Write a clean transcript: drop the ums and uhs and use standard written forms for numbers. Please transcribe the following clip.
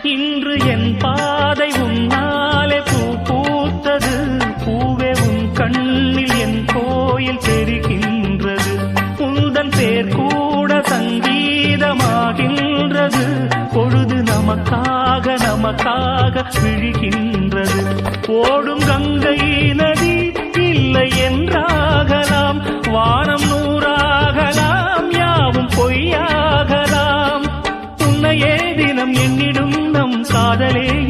இன்று என் பாதை உன்னாலே பூ பூத்தது. பூவே உன் கண்ணில் என் கோயில் தெரிகின்றது. உந்தன் பேர் கூட சங்கீதமாகின்றது. பொழுது நமக்காக நமக்காக விழுகின்றது. ஓடும் கங்கை நதி இல்லை என்றாகலாம். வானம் நூறாகலாம், யாவும் பொய்யாகலாம். உன்னையே தினம் எண்ணிடும் நம் காதலே